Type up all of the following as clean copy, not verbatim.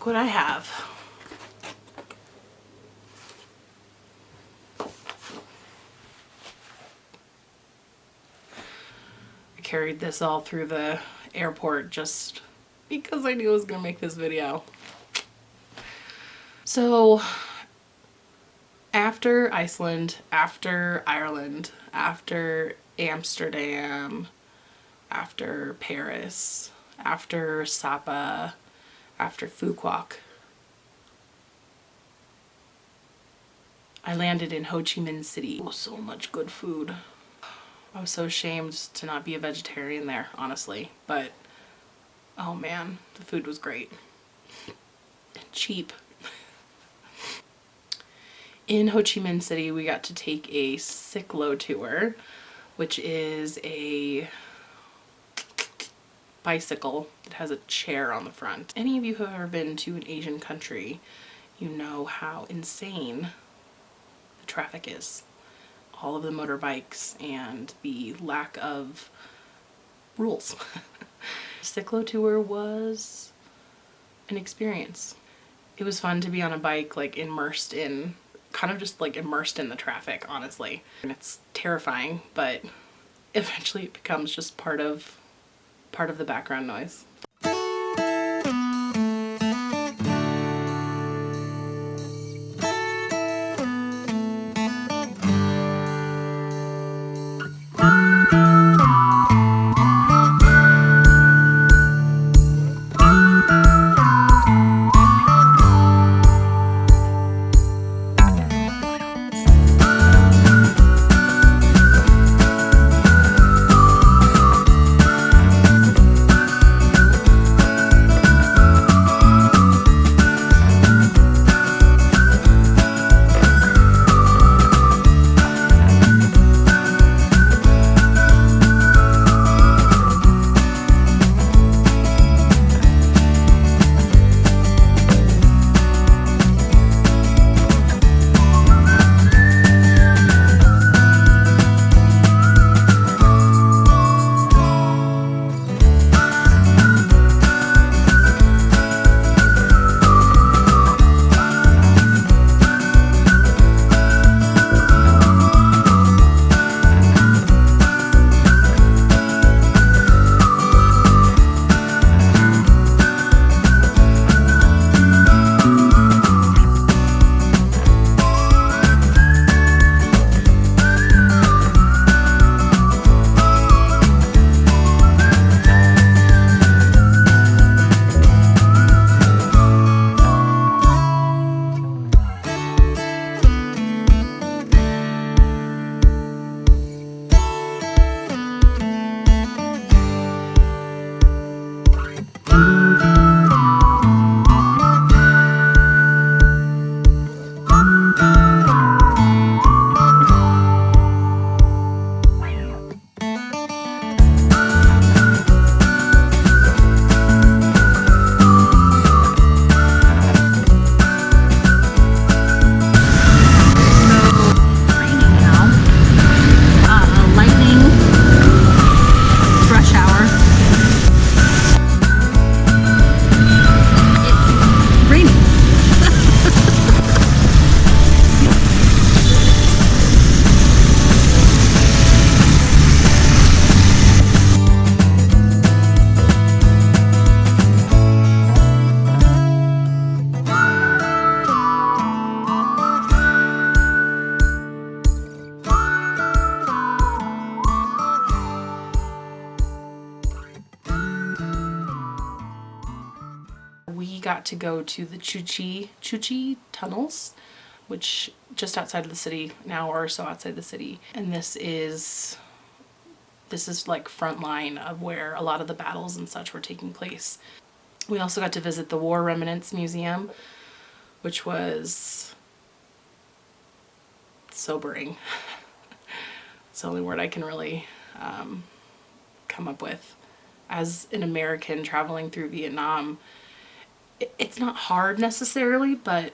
What I have. I carried this all through the airport just because I knew I was gonna make this video. So after Iceland, after Ireland, after Amsterdam, after Paris, after Sapa, after Fukuoka, I landed in Ho Chi Minh City. Oh, so much good food. I was so ashamed to not be a vegetarian there, honestly, but oh man, the food was great. And cheap. In Ho Chi Minh City, we got to take a cyclo tour, which is a bicycle that has a chair on the front. Any of you who have ever been to an Asian country, you know how insane the traffic is. All of the motorbikes and the lack of rules. Cyclo tour was an experience. It was fun to be on a bike, like immersed in the traffic, honestly. And it's terrifying, but eventually it becomes just part of the background noise. We got to go to the Chuchi tunnels, which just outside of the city, an hour or so outside the city. And this is like front line of where a lot of the battles and such were taking place. We also got to visit the War Remnants Museum, which was sobering. It's the only word I can really come up with. As an American traveling through Vietnam, it's not hard necessarily, but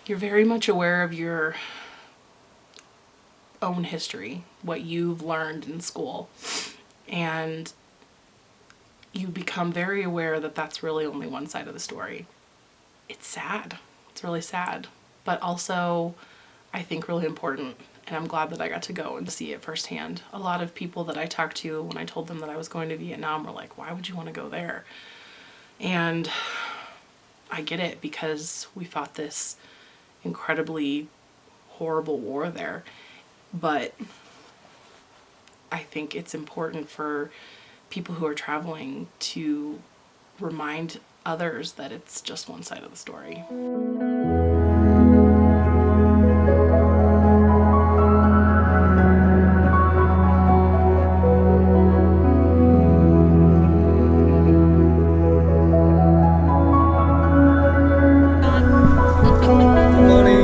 you're very much aware of your own history, what you've learned in school, and you become very aware that that's really only one side of the story. it's sad. It's really sad, but also I think really important. And I'm glad that I got to go and see it firsthand. A lot of people that I talked to when I told them that I was going to Vietnam were like, why would you want to go there? And I get it, because we fought this incredibly horrible war there. But I think it's important for people who are traveling to remind others that it's just one side of the story.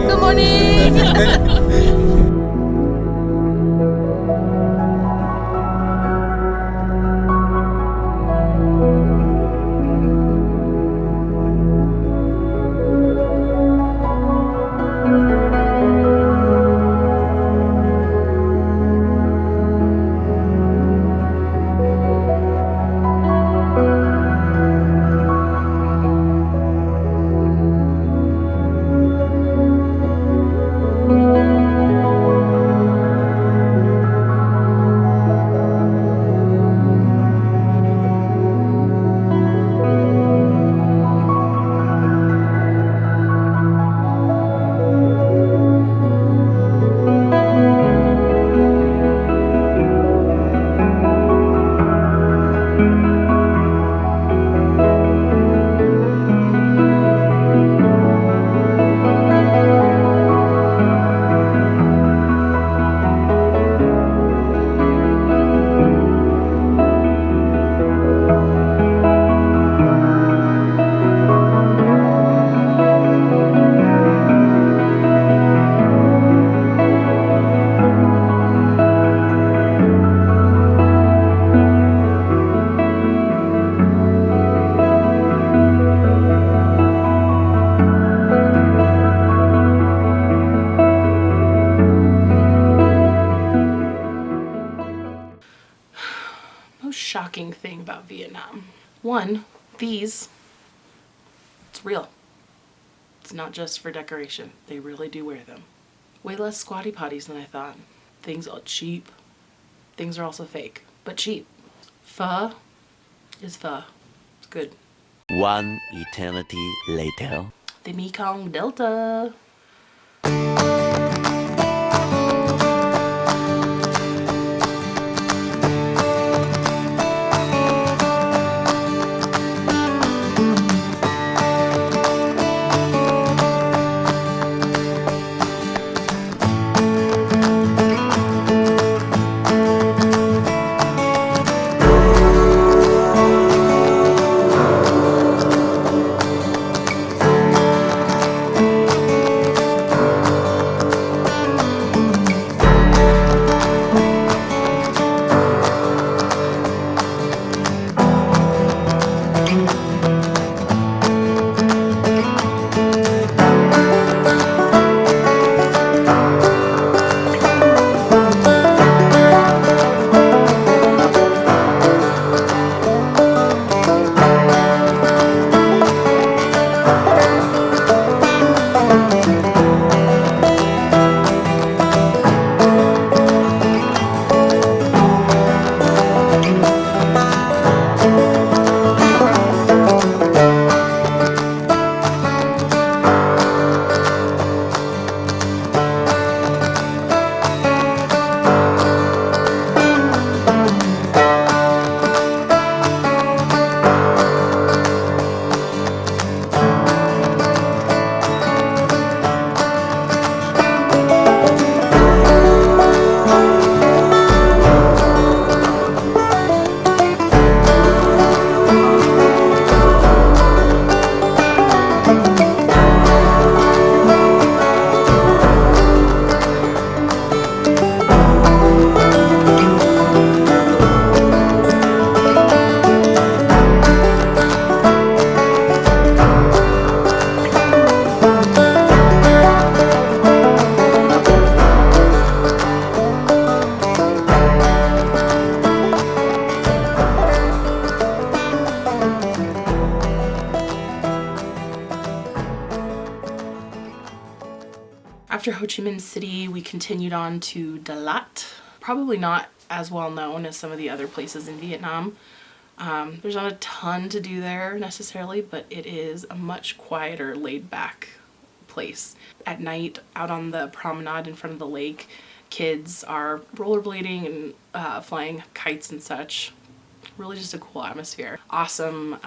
Good morning. Most shocking thing about Vietnam. One, these, it's real. It's not just for decoration. They really do wear them. Way less squatty potties than I thought. Things are cheap. Things are also fake, but cheap. Pho is pho. It's good. One eternity later. The Mekong Delta. After Ho Chi Minh City, we continued on to Dalat. Probably not as well known as some of the other places in Vietnam. There's not a ton to do there necessarily, but it is a much quieter, laid-back place. At night, out on the promenade in front of the lake, kids are rollerblading and flying kites and such. Really just a cool atmosphere. Awesome,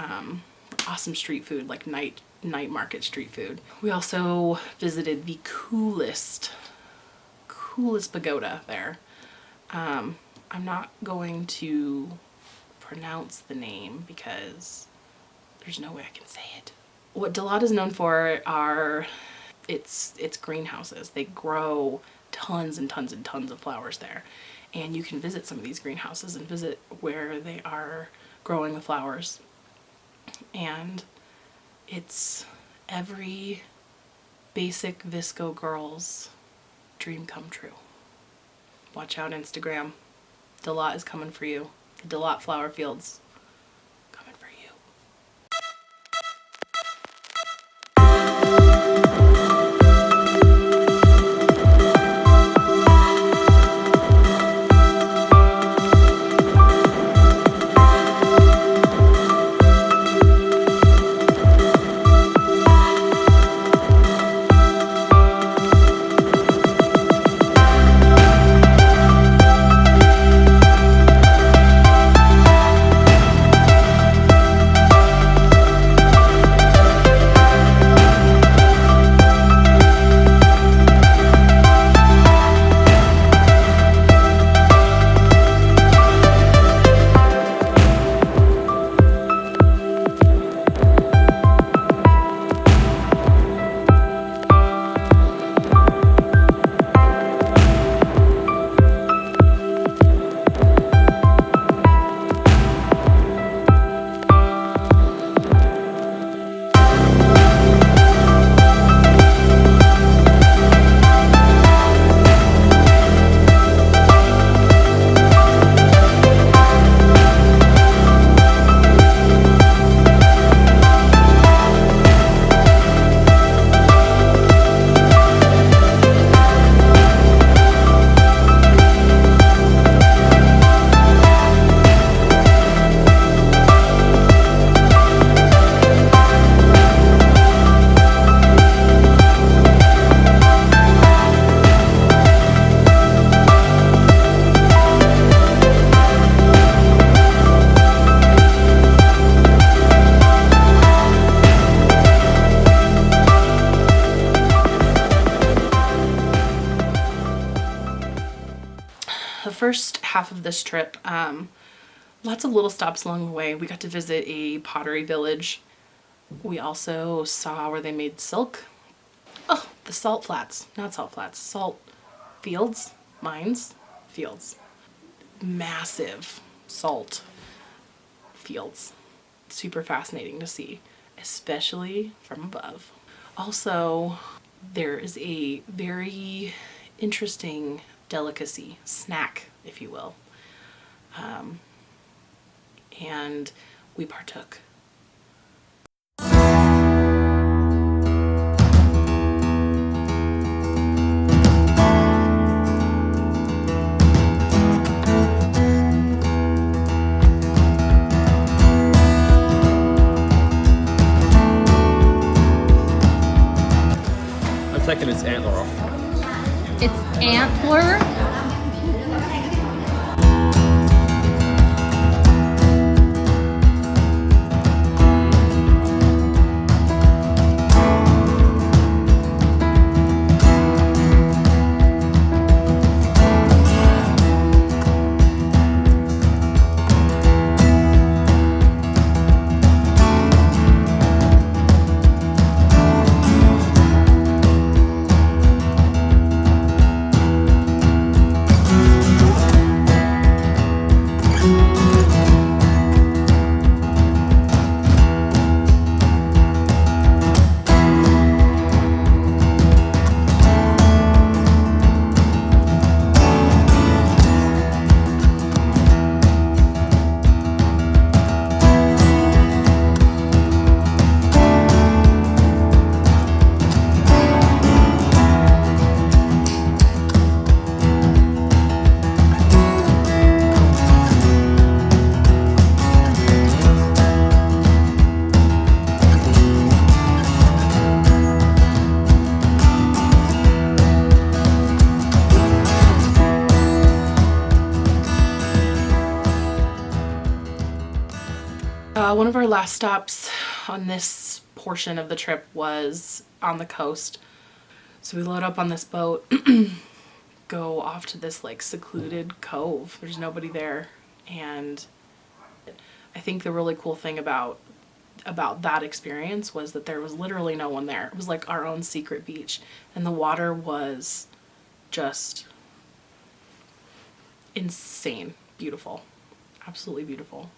awesome street food, like night market street food. We also visited the coolest pagoda there. I'm not going to pronounce the name because there's no way I can say it. What Dalat is known for are its greenhouses. They grow tons and tons and tons of flowers there. And you can visit some of these greenhouses and visit where they are growing the flowers. And it's every basic Visco girl's dream come true. Watch out, Instagram. Dalat is coming for you. The Dalat flower fields coming for you. The first half of this trip, lots of little stops along the way. We got to visit a pottery village. We also saw where they made silk. Oh, the salt flats. Not salt flats. Salt fields. Mines. Fields. Massive salt fields. Super fascinating to see, especially from above. Also, there is a very interesting delicacy, snack, if you will. And we partook. I've taken its antler off. It's antler. of our last stops on this portion of the trip was on the coast. So we load up on this boat, go off to this like secluded cove. There's nobody there. And I think the really cool thing about that experience was that there was literally no one there. It was like our own secret beach, and the water was just insane, beautiful, absolutely beautiful.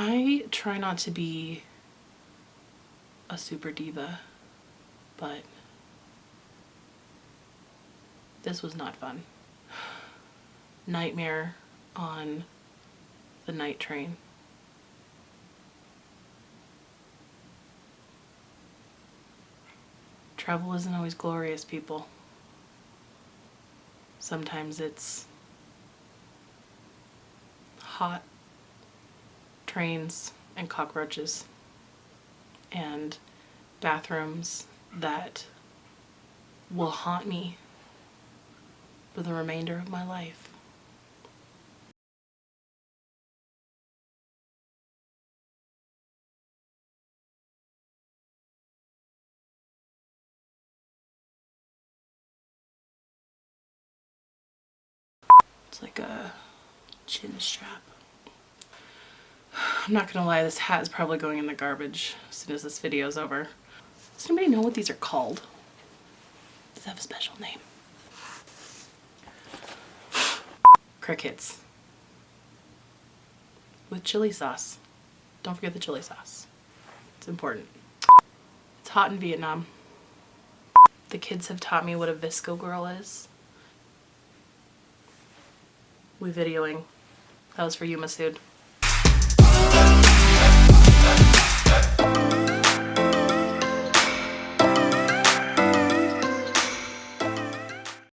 I try not to be a super diva, but this was not fun. Nightmare on the night train. Travel isn't always glorious, people. Sometimes it's hot trains and cockroaches and bathrooms that will haunt me for the remainder of my life. It's like a chin strap. I'm not gonna lie, this hat is probably going in the garbage as soon as this video's over. Does anybody know what these are called? Does it have a special name? Crickets. With chili sauce. Don't forget the chili sauce. It's important. It's hot in Vietnam. The kids have taught me what a visco girl is. We videoing. That was for you, Masood.